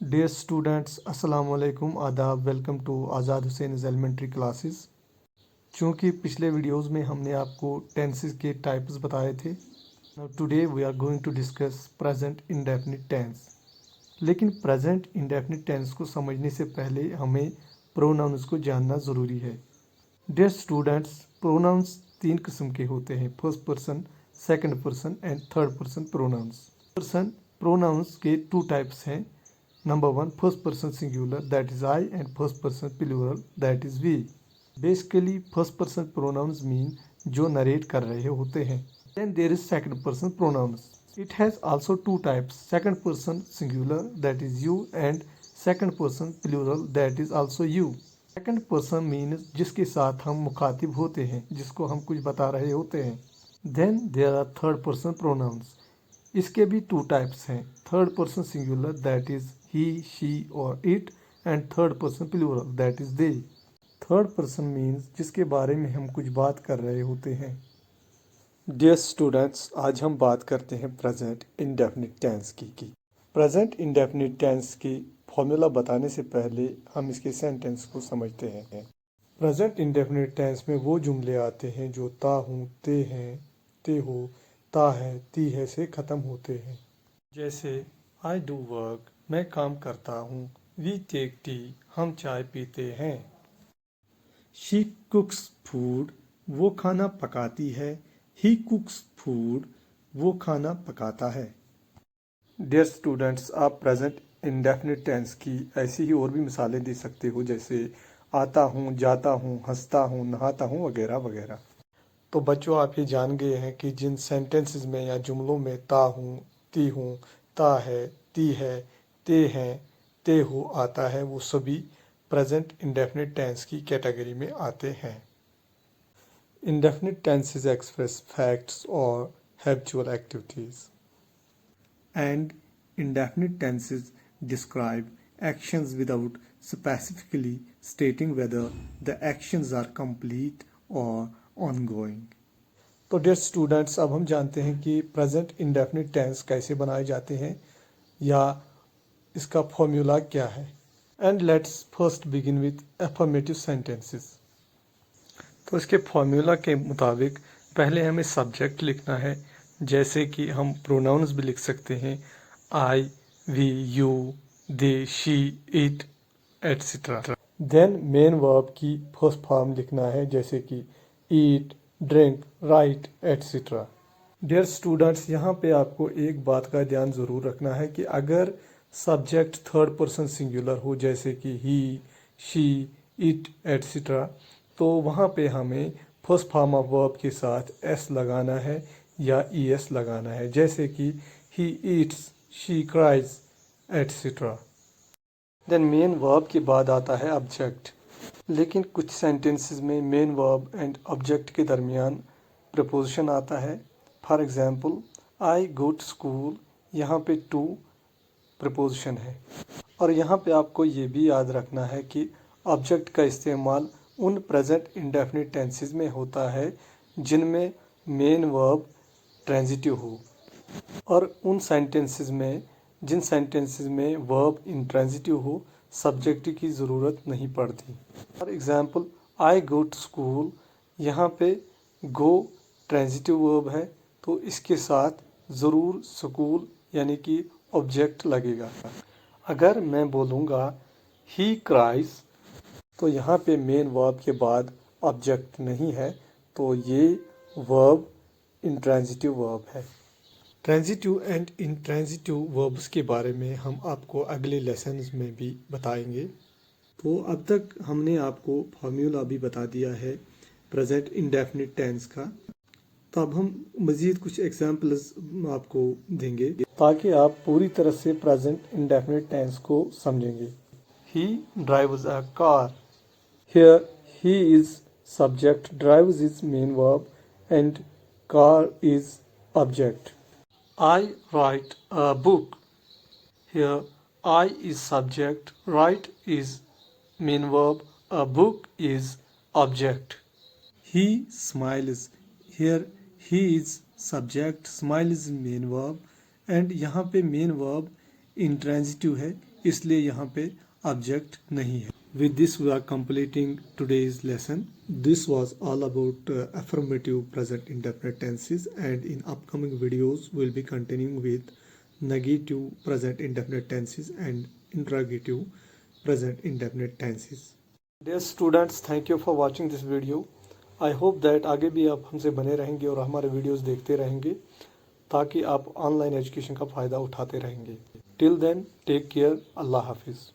Dear students, अस्सलाम वालेकुम, आदाब, welcome to Azad Hussain elementary classes. चूँकि पिछले वीडियोस में हमने आपको टेंसेस के टाइप्स बताए थे, today we are going to discuss present indefinite tense. लेकिन प्रेजेंट इंडेफिनिट टेंस को समझने से पहले हमें प्रोनाउंस को जानना ज़रूरी है। डियर स्टूडेंट्स, प्रोनाउंस तीन किस्म के होते हैं, first person, second person and third person pronouns. Pronouns के टू टाइप्स हैं। Number one, first person singular, that is I, and first person plural, that is we. Basically, first person pronouns mean जो narrate कर रहे होते हैं. Then there is second person pronouns. It has also two types, second person singular, that is you, and second person plural, that is also you. Second person means जिसके साथ हम मुखातिब होते हैं, जिसको हम कुछ बता रहे होते हैं. Then there are third person pronouns. इसके भी टू टाइप्स हैं, third person singular, that is he, she और it, and third person plural, that is they. Third person means जिसके बारे में हम कुछ बात कर रहे होते हैं। डियर स्टूडेंट्स, आज हम बात करते हैं प्रेजेंट इंडेफिनिट टेंस की। प्रेजेंट इंडेफिनिट टेंस की फॉर्मूला बताने से पहले हम इसके सेंटेंस को समझते हैं। प्रेजेंट इंडेफिनिट टेंस में वो जुमले आते हैं जो ता हूँ, ते हैं, ते हो, ता है, ती है से ख़त्म होते हैं। जैसे आई डू वर्क, मैं काम करता हूँ, वी टेक टी, हम चाय पीते हैं। शी कुक्स फूड, वो खाना पकाती है, ही कुक्स फूड, वो खाना पकाता है। डियर स्टूडेंट्स, आप प्रेजेंट इंडेफिनिट टेंस की ऐसी ही और भी मिसालें दे सकते हो, जैसे आता हूँ, जाता हूँ, हंसता हूँ, नहाता हूँ, वगैरह वगैरह। तो बच्चों, आप ये जान गए हैं कि जिन सेंटेंसेस में या जुमलों में ता हूँ, ती हूँ, ता है, ती है, ते हैं, ते हो आता है, वो सभी प्रेजेंट इंडेफिनिट टेंस की कैटेगरी में आते हैं। इंडेफिनिट टेंसेस एक्सप्रेस फैक्ट्स और habitual activities, and indefinite tenses describe actions without specifically stating whether the actions are complete or ongoing. तो डियर स्टूडेंट्स, अब हम जानते हैं कि प्रेजेंट इंडेफिनिट टेंस कैसे बनाए जाते हैं या इसका फॉर्मूला क्या है। And let's first begin with affirmative sentences. तो इसके फॉर्मूला के मुताबिक पहले हमें सब्जेक्ट लिखना है, जैसे कि हम प्रोनाउंस भी लिख सकते हैं, I, we, you, they, she, it, etcetera. Then main verb की फर्स्ट फॉर्म लिखना है, जैसे कि eat, drink, write, etcetera. Dear students, यहाँ पे आपको एक बात का ध्यान ज़रूर रखना है कि अगर सब्जेक्ट थर्ड पर्सन सिंगुलर हो, जैसे कि ही, शी, इट, एट्सेट्रा, तो वहाँ पे हमें फर्स्ट फॉर्म ऑफ वर्ब के साथ एस लगाना है या ई एस लगाना है, जैसे कि he eats, she cries, etcetera. Then main verb के बाद आता है ऑब्जेक्ट, लेकिन कुछ सेंटेंसेस में मेन वर्ब एंड ऑब्जेक्ट के दरमियान प्रपोजिशन आता है। For example, I go to school, यहाँ पे टू प्रपोजिशन है। और यहाँ पे आपको ये भी याद रखना है कि ऑब्जेक्ट का इस्तेमाल उन प्रेजेंट इंडेफिनिट टेंसेस में होता है जिनमें मेन वर्ब ट्रांजिटिव हो, और उन सेंटेंसेस में जिन सेंटेंसेस में वर्ब इंट्रांजिटिव हो, सब्जेक्ट की ज़रूरत नहीं पड़ती। For example, I go to school, यहाँ पे गो ट्रांजिटिव वर्ब है, तो इसके साथ ज़रूर स्कूल यानी कि ऑब्जेक्ट लगेगा। अगर मैं बोलूँगा ही क्राइज, तो यहाँ पे मेन वर्ब के बाद ऑब्जेक्ट नहीं है, तो ये वर्ब इंट्रांजिटिव वर्ब है। ट्रांजिटिव एंड इंट्रांजिटिव वर्ब्स के बारे में हम आपको अगले लेसन्स में भी बताएंगे। तो अब तक हमने आपको फार्मूला भी बता दिया है प्रेजेंट इंडेफिनिट टेंस का। तो अब हम मज़ीद कुछ एग्जांपल्स आपको देंगे ताकि आप पूरी तरह से प्रेजेंट इंडेफिनिट टेंस को समझेंगे। ही drives a car, here he is subject, drives is main verb and car is object. I write a book. Here I is subject, write is main verb, a book is object. He smiles. Here he is subject, smile is main verb, and यहाँ पे main verb intransitive है, इसलिए यहाँ पे object नहीं है। With this we are completing today's lesson. This was all about affirmative present indefinite tenses, and in upcoming videos we'll be continuing with negative present indefinite tenses and interrogative present indefinite tenses. Dear students, thank you for watching this video. I hope that आगे भी आप हमसे बने रहेंगे और हमारे videos देखते रहेंगे ताकि आप ऑनलाइन एजुकेशन का फ़ायदा उठाते रहेंगे। Till then, take care. Allah Hafiz.